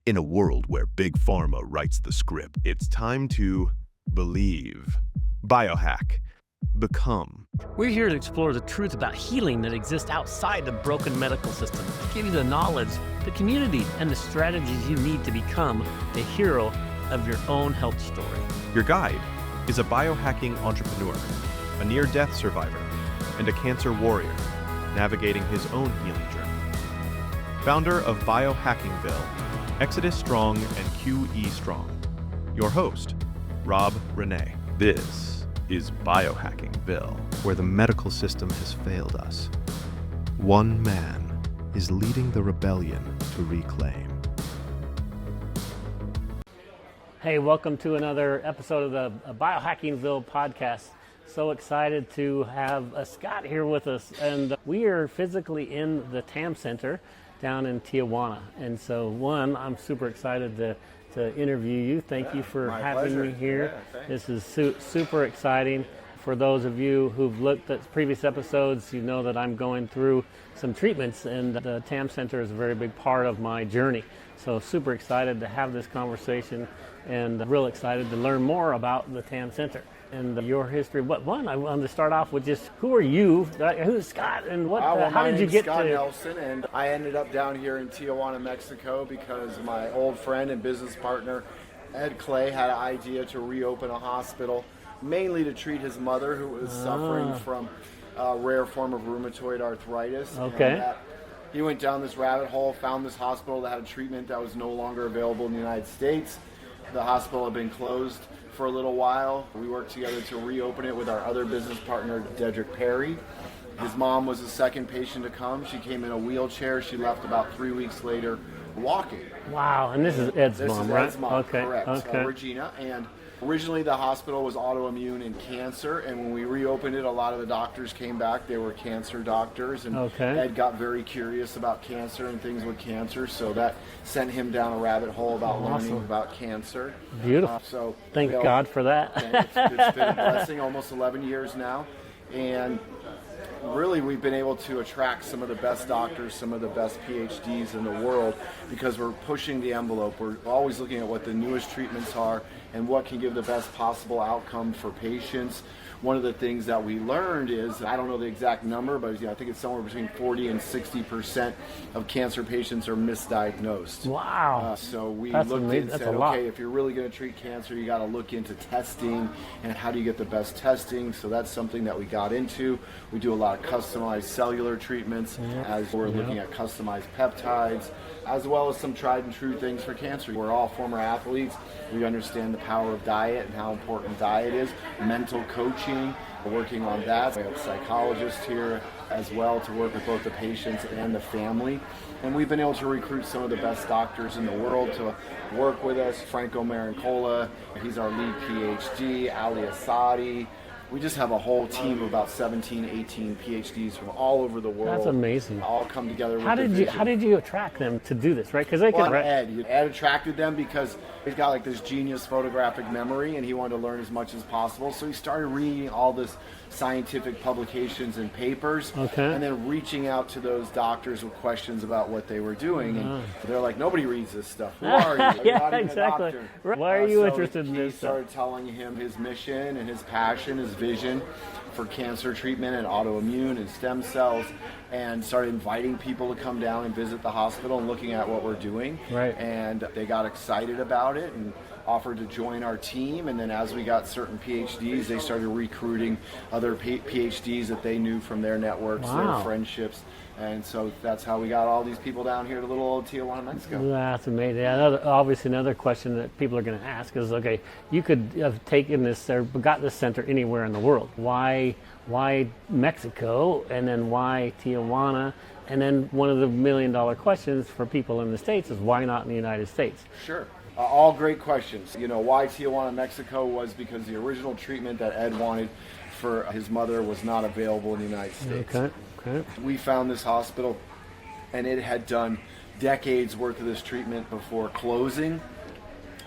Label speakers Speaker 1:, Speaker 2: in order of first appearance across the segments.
Speaker 1: In a world where Big Pharma writes the script, it's time to believe. Biohack. Become.
Speaker 2: We're here to explore the truth about healing that exists outside the broken medical system, to give you the knowledge, the community, and the strategies you need to become the hero of your own health story.
Speaker 1: Your guide is a biohacking entrepreneur, a near-death survivor, and a cancer warrior, navigating his own healing journey. Founder of BiohackingVille, Exodus Strong and QE Strong. Your host, Rob Rene. This is BiohackingVille, where the medical system has failed us. One man is leading the rebellion to reclaim.
Speaker 2: Hey, welcome to another episode of the BiohackingVille podcast. So excited to have Scott here with us, and we are physically in the TAM Center down in Tijuana. And so, I'm super excited to interview you. Thank you for having me here. Yeah, this is super exciting. For those of you who've looked at previous episodes, you know that I'm going through some treatments, and the TAM Center is a very big part of my journey. So super excited to have this conversation, and real excited to learn more about the TAM Center and your history. I wanted to start off with just, who are you? Who's Scott? And how did you get
Speaker 3: Scott
Speaker 2: to...
Speaker 3: Nelson, and I ended up down here in Tijuana, Mexico, because my old friend and business partner, Ed Clay, had an idea to reopen a hospital, mainly to treat his mother, who was suffering from a rare form of rheumatoid arthritis.
Speaker 2: Okay.
Speaker 3: And he went down this rabbit hole, found this hospital that had a treatment that was no longer available in the United States. The hospital had been closed for a little while. We worked together to reopen it with our other business partner, Dedrick Perry. His mom was the second patient to come. She came in a wheelchair. She left about 3 weeks later walking.
Speaker 2: Wow, and this is Ed's mom, right?
Speaker 3: This is Ed's mom,
Speaker 2: okay.
Speaker 3: Correct.
Speaker 2: Okay.
Speaker 3: Regina. And originally the hospital was autoimmune and cancer, and when we reopened it, a lot of the doctors came back. They were cancer doctors, and Ed got very curious about cancer and things with cancer, so that sent him down a rabbit hole about learning about cancer.
Speaker 2: Beautiful. Thank God for that.
Speaker 3: It's been a blessing, almost 11 years now, and really we've been able to attract some of the best doctors, some of the best PhDs in the world, because we're pushing the envelope. We're always looking at what the newest treatments are and what can give the best possible outcome for patients. One of the things that we learned is, I don't know the exact number, but I think it's somewhere between 40 and 60% of cancer patients are misdiagnosed.
Speaker 2: Wow.
Speaker 3: So we
Speaker 2: That's
Speaker 3: looked
Speaker 2: amazing.
Speaker 3: and
Speaker 2: That's
Speaker 3: said,
Speaker 2: a lot.
Speaker 3: okay, if you're really going to treat cancer, you got to look into testing and how do you get the best testing. So that's something that we got into. We do a lot of customized cellular treatments, as we're looking at customized peptides, as well as some tried and true things for cancer. We're all former athletes. We understand the power of diet and how important diet is. Mental coaching, we're working on that. We have psychologists here as well to work with both the patients and the family. And we've been able to recruit some of the best doctors in the world to work with us. Franco Marincola, he's our lead PhD, Ali Asadi. We just have a whole team of about 17, 18 PhDs from all over the world.
Speaker 2: That's amazing.
Speaker 3: All come together with
Speaker 2: How did you attract them to do this, right? Because
Speaker 3: Ed attracted them because he's got like this genius photographic memory, and he wanted to learn as much as possible. So he started reading all this scientific publications and papers, and then reaching out to those doctors with questions about what they were doing. And they're like, nobody reads this stuff. Who are you? You're not even a doctor.
Speaker 2: Why are you interested in this?
Speaker 3: He started telling him his mission and his passion, his vision for cancer treatment and autoimmune and stem cells, and started inviting people to come down and visit the hospital and looking at what we're doing.
Speaker 2: Right.
Speaker 3: And they got excited about it and offered to join our team. And then as we got certain PhDs, they started recruiting other PhDs that they knew from their networks, their friendships. And so that's how we got all these people down here to little old Tijuana, Mexico.
Speaker 2: That's amazing. Obviously, another question that people are going to ask is, okay, you could have taken this or got this center anywhere in the world. Why Mexico? And then why Tijuana? And then one of the $1 million questions for people in the States is, why not in the United States?
Speaker 3: Sure. All great questions. Why Tijuana, Mexico was because the original treatment that Ed wanted for his mother was not available in the United States.
Speaker 2: Okay.
Speaker 3: We found this hospital, and it had done decades worth of this treatment before closing.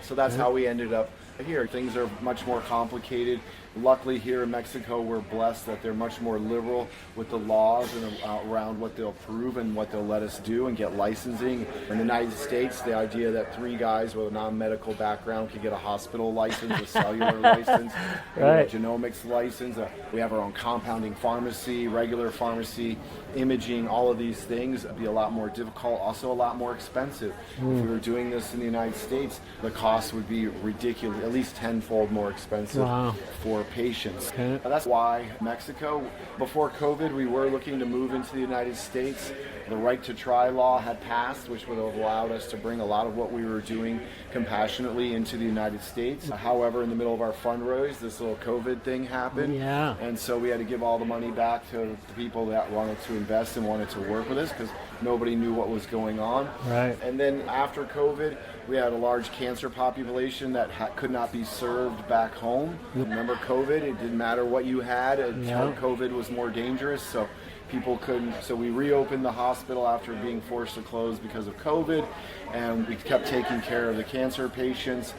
Speaker 3: So that's how we ended up here. Things are much more complicated. Luckily here in Mexico, we're blessed that they're much more liberal with the laws and around what they'll approve and what they'll let us do and get licensing. In the United States, the idea that 3 guys with a non-medical background could get a hospital license, a cellular license,
Speaker 2: right.
Speaker 3: a genomics license. We have our own compounding pharmacy, regular pharmacy, imaging, all of these things would be a lot more difficult, also a lot more expensive. If we were doing this in the United States, the cost would be ridiculous, at least tenfold more expensive for patients.
Speaker 2: Okay.
Speaker 3: That's why Mexico, before COVID, we were looking to move into the United States. The right to try law had passed, which would have allowed us to bring a lot of what we were doing compassionately into the United States. However, in the middle of our fundraise, this little COVID thing happened.
Speaker 2: Yeah.
Speaker 3: And so we had to give all the money back to the people that wanted to invest and wanted to work with us because nobody knew what was going on.
Speaker 2: Right.
Speaker 3: And then after COVID, we had a large cancer population that could not be served back home. Remember COVID? It didn't matter what you had. COVID was more dangerous, so people couldn't. So we reopened the hospital after being forced to close because of COVID, and we kept taking care of the cancer patients.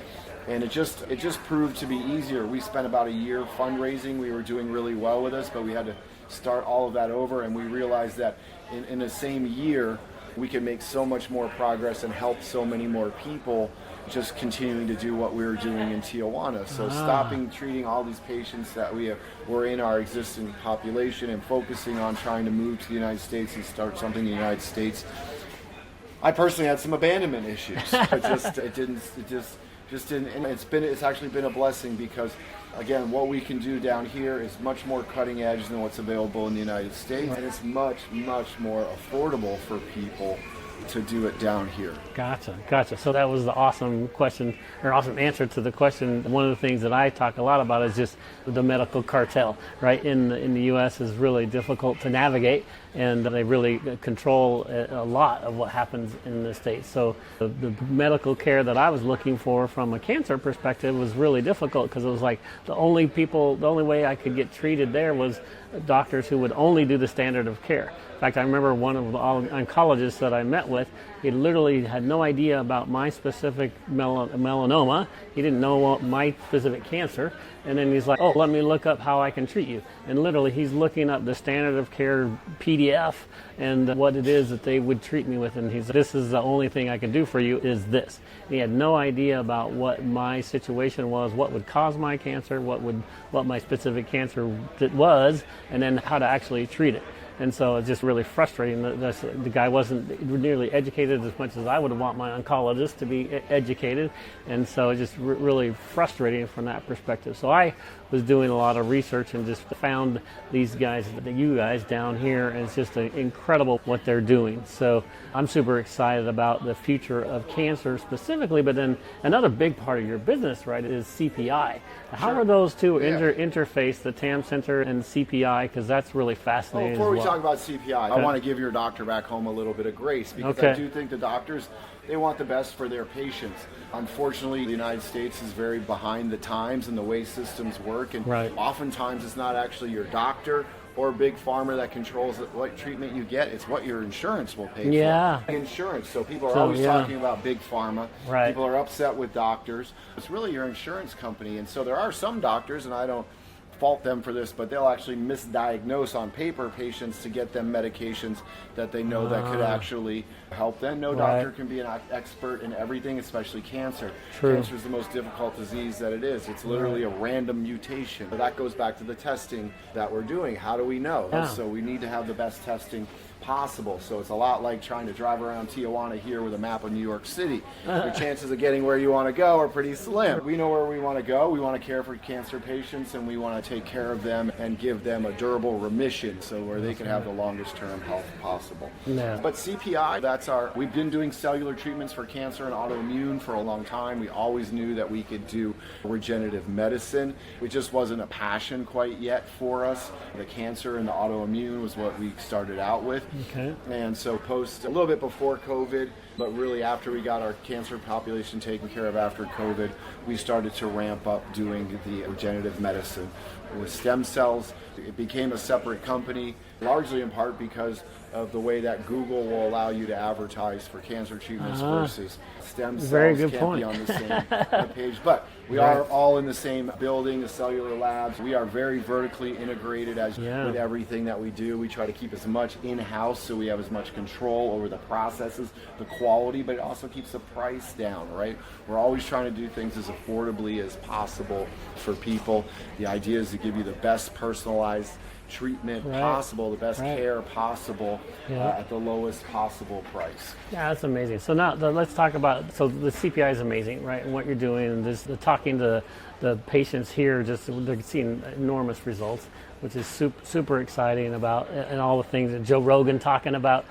Speaker 3: And it just proved to be easier. We spent about a year fundraising. We were doing really well with this, but we had to start all of that over, and we realized that in the same year, we can make so much more progress and help so many more people just continuing to do what we were doing in Tijuana. So stopping treating all these patients that were in our existing population and focusing on trying to move to the United States and start something in the United States. I personally had some abandonment issues. It just didn't, and it's actually been a blessing because, again, what we can do down here is much more cutting edge than what's available in the United States, and it's much, much more affordable for people to do it down here.
Speaker 2: Gotcha. So that was the awesome question, or awesome answer to the question. One of the things that I talk a lot about is just the medical cartel, right? In the U.S. is really difficult to navigate, and they really control a lot of what happens in the States. So the medical care that I was looking for from a cancer perspective was really difficult because it was like the only way I could get treated there was doctors who would only do the standard of care. In fact, I remember one of the oncologists that I met with, he literally had no idea about my specific melanoma. He didn't know my specific cancer. And then he's like, oh, let me look up how I can treat you. And literally he's looking up the standard of care PDF and what it is that they would treat me with. And he's like, this is the only thing I can do for you is this. And he had no idea about what my situation was, what would cause my cancer, what my specific cancer was, and then how to actually treat it. And so it's just really frustrating that the guy wasn't nearly educated as much as I would want my oncologist to be educated. And so it's just really frustrating from that perspective. So I was doing a lot of research and just found you guys down here, and it's just incredible what they're doing. So I'm super excited about the future of cancer specifically, but then another big part of your business, right, is CPI. How are those two interface, the TAM Center and CPI, because that's really fascinating.
Speaker 3: Before we talk about CPI, I want to give your doctor back home a little bit of grace because I do think the doctors, they want the best for their patients. Unfortunately, the United States is very behind the times in the way systems work, and oftentimes it's not actually your doctor or big pharma that controls what treatment you get. It's what your insurance will pay for. Insurance. So people are always talking about big pharma. People are upset with doctors. It's really your insurance company. And so there are some doctors, and I don't fault them for this, but they'll actually misdiagnose on paper patients to get them medications that they know that could actually help them. No doctor can be an expert in everything, especially cancer. Cancer is the most difficult disease that it is. It's literally a random mutation. That goes back to the testing that we're doing. How do we know? So we need to have the best testing possible. So it's a lot like trying to drive around Tijuana here with a map of New York City. Your chances of getting where you want to go are pretty slim. We know where we want to go. We want to care for cancer patients, and we want to take care of them and give them a durable remission, so where they can have the longest term health possible. But CPI, we've been doing cellular treatments for cancer and autoimmune for a long time. We always knew that we could do regenerative medicine. It just wasn't a passion quite yet for us. The cancer and the autoimmune was what we started out with. And so a little bit before COVID, But really, after we got our cancer population taken care of after COVID, we started to ramp up doing the regenerative medicine with stem cells. It became a separate company, largely in part because of the way that Google will allow you to advertise for cancer treatments versus stem cells.
Speaker 2: Very good
Speaker 3: can't
Speaker 2: point.
Speaker 3: be on the same page. But we are all in the same building, the cellular labs. We are very vertically integrated with everything that we do. We try to keep as much in-house so we have as much control over the processes, the quality, but it also keeps the price down, right? We're always trying to do things as affordably as possible for people. The idea is to give you the best personalized treatment possible, the best care possible at the lowest possible price.
Speaker 2: Yeah, that's amazing. So now let's talk about, so the CPI is amazing, right? And what you're doing, and this, talking to the patients here, just they're seeing enormous results, which is super exciting about, and all the things that Joe Rogan talking about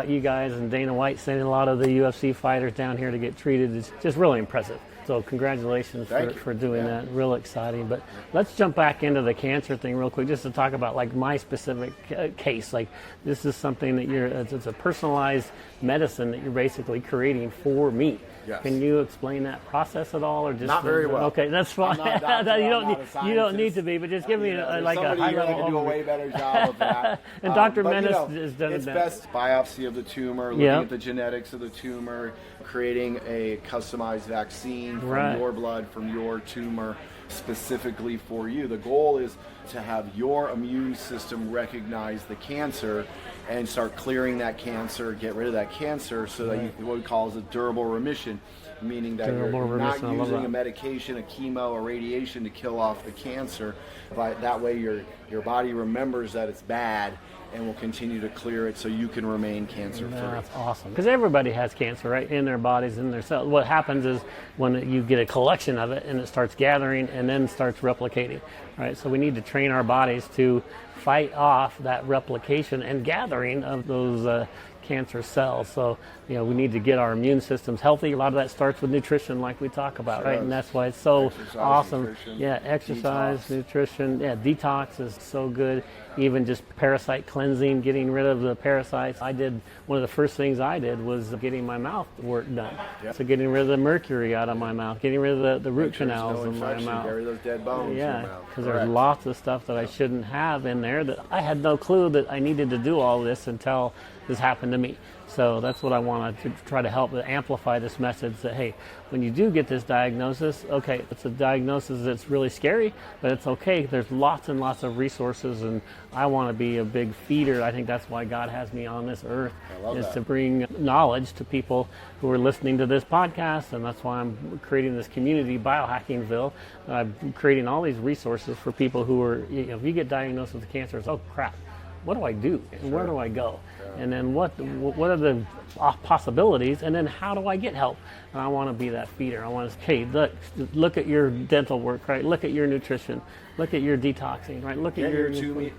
Speaker 2: you guys, and Dana White sending a lot of the UFC fighters down here to get treated. It's just really impressive. So congratulations for doing that. Real exciting. But let's jump back into the cancer thing real quick, just to talk about like my specific case. Like this is something that it's a personalized medicine that you're basically creating for me.
Speaker 3: Yes.
Speaker 2: Can you explain that process at all, or just
Speaker 3: not very well?
Speaker 2: Okay, that's fine. You don't need to be, but just give me like a high level.
Speaker 3: Can do a way better job of that.
Speaker 2: And Dr. Menace has done
Speaker 3: it's
Speaker 2: that.
Speaker 3: Best biopsy of the tumor, looking at the genetics of the tumor, creating a customized vaccine from your blood, from your tumor, specifically for you. The goal is to have your immune system recognize the cancer and start clearing that cancer, get rid of that cancer, so that you what we call is a durable remission, meaning that you're not using a medication, a chemo, or radiation to kill off the cancer. But that way your body remembers that it's bad and will continue to clear it so you can remain cancer-free.
Speaker 2: That's awesome. Because everybody has cancer, right, in their bodies, in their cells. What happens is when you get a collection of it and it starts gathering and then starts replicating, right? So we need to train our bodies to fight off that replication and gathering of those cancer cells. So, we need to get our immune systems healthy. A lot of that starts with nutrition, like we talk about, right? And that's why it's so awesome.
Speaker 3: Nutrition,
Speaker 2: exercise, nutrition, detox is so good. Even just parasite cleansing, getting rid of the parasites. One of the first things I did was getting my mouth work done. Yep. So getting rid of the mercury out of my mouth, getting rid of the root canals in my mouth.
Speaker 3: Get rid of those dead bones in your mouth.
Speaker 2: Because there's lots of stuff that I shouldn't have in there that I had no clue that I needed to do all this until this happened to me. So that's what I want to try to help amplify this message that, hey, when you do get this diagnosis, okay, it's a diagnosis that's really scary, but it's okay. There's lots and lots of resources, and I want to be a big feeder. I think that's why God has me on this earth, to bring knowledge to people who are listening to this podcast, and that's why I'm creating this community, BiohackingVille. I'm creating all these resources for people who are, if you get diagnosed with cancer, it's, oh crap, what do I do? And where do I go? And then what are the possibilities? And then how do I get help? And I want to be that feeder. I want to, hey, look at your dental work, right? Look at your nutrition. Look at your detoxing, right? Look at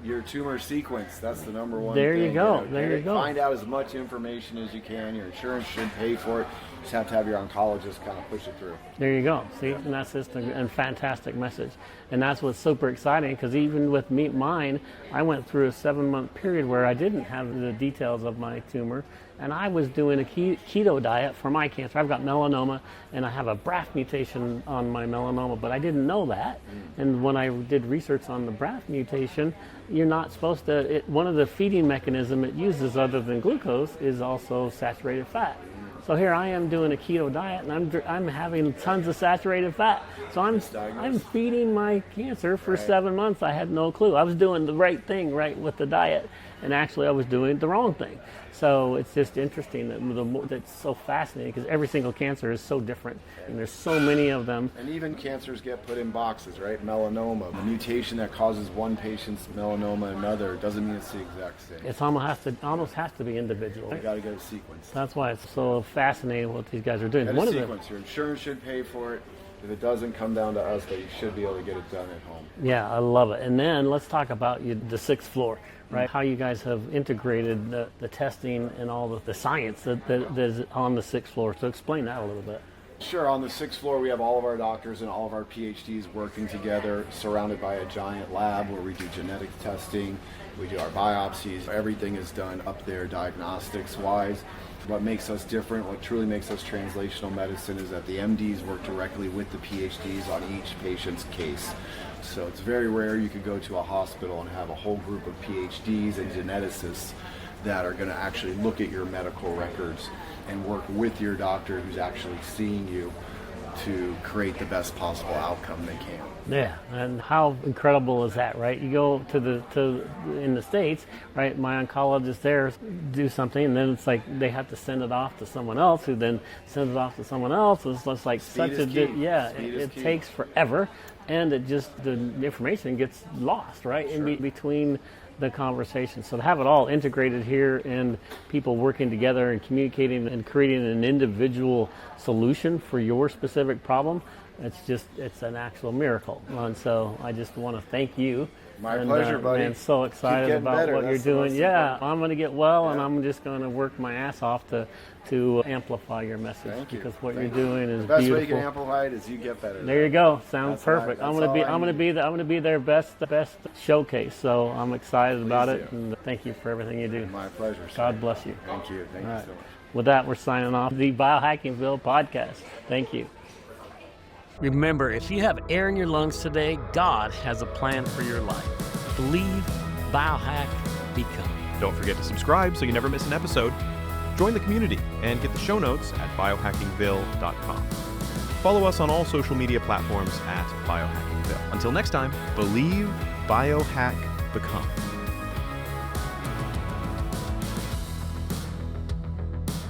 Speaker 3: your tumor sequence. That's the number one
Speaker 2: there
Speaker 3: thing.
Speaker 2: You go. There you go.
Speaker 3: Find out as much information as you can. Your insurance should pay for it. You just have to have your oncologist kind of push it through.
Speaker 2: There you go. See, and that's just a fantastic message. And that's what's super exciting, because even with mine, I went through a 7-month period where I didn't have the details of my tumor, and I was doing a keto diet for my cancer. I've got melanoma, and I have a BRAF mutation on my melanoma, but I didn't know that. And when I did research on the BRAF mutation, you're not supposed to, one of the feeding mechanism it uses other than glucose is also saturated fat. So here I am doing a keto diet, and I'm having tons of saturated fat. So I'm feeding my cancer for 7 months. I had no clue. I was doing the right thing, right, with the diet, and actually I was doing the wrong thing. So it's just interesting that's so fascinating, because every single cancer is so different, and there's so many of them.
Speaker 3: And even cancers get put in boxes, right? Melanoma, the mutation that causes one patient's melanoma another doesn't mean it's the exact same.
Speaker 2: It's almost has to be individual.
Speaker 3: You got to get a sequence.
Speaker 2: That's why it's so fascinating what these guys are doing.
Speaker 3: Get a sequence. Your insurance should pay for it. If it doesn't, come down to us, but you should be able to get it done at home.
Speaker 2: Yeah, I love it. And then let's talk about the 6th floor, right? How you guys have integrated the testing and all the science that is on the 6th floor. So explain that a little bit.
Speaker 3: Sure. On the 6th floor, we have all of our doctors and all of our PhDs working together, surrounded by a giant lab where we do genetic testing, we do our biopsies. Everything is done up there diagnostics-wise. What makes us different, what truly makes us translational medicine, is that the MDs work directly with the PhDs on each patient's case. So it's very rare you could go to a hospital and have a whole group of PhDs and geneticists that are going to actually look at your medical records and work with your doctor who's actually seeing you to create the best possible outcome they can.
Speaker 2: Yeah, and how incredible is that, right? You go to in the States, right? My oncologist there do something, and then it's like they have to send it off to someone else, who then sends it off to someone else. It's just like
Speaker 3: Speed is key.
Speaker 2: It takes forever, and it just the information gets lost, right,
Speaker 3: Sure.
Speaker 2: in between the conversation. So to have it all integrated here and people working together and communicating and creating an individual solution for your specific problem, it's an actual miracle. And so I just want to thank you.
Speaker 3: My pleasure, buddy.
Speaker 2: And so excited about
Speaker 3: better.
Speaker 2: what
Speaker 3: That's
Speaker 2: you're
Speaker 3: the
Speaker 2: doing.
Speaker 3: most
Speaker 2: Yeah,
Speaker 3: important.
Speaker 2: I'm going to get well, and
Speaker 3: Yeah.
Speaker 2: I'm just going to work my ass off to amplify your message.
Speaker 3: Thank you.
Speaker 2: Because what
Speaker 3: Thank
Speaker 2: you're
Speaker 3: you.
Speaker 2: doing is
Speaker 3: The best
Speaker 2: beautiful.
Speaker 3: way you can amplify it is you get better.
Speaker 2: There you go. Sounds
Speaker 3: That's all I-
Speaker 2: perfect.
Speaker 3: that's
Speaker 2: I'm going
Speaker 3: all I need.
Speaker 2: to be their best showcase. So I'm excited about it,
Speaker 3: do.
Speaker 2: and thank you for everything you do.
Speaker 3: My pleasure, sir.
Speaker 2: God bless you.
Speaker 3: Thank you. Thank
Speaker 2: All
Speaker 3: you
Speaker 2: right.
Speaker 3: so much.
Speaker 2: With that, we're signing off the BiohackingVille podcast. Thank you. Remember, if you have air in your lungs today, God has a plan for your life. Believe, biohack, become.
Speaker 1: Don't forget to subscribe so you never miss an episode. Join the community and get the show notes at biohackingville.com. Follow us on all social media platforms at BiohackingVille. Until next time, believe, biohack, become.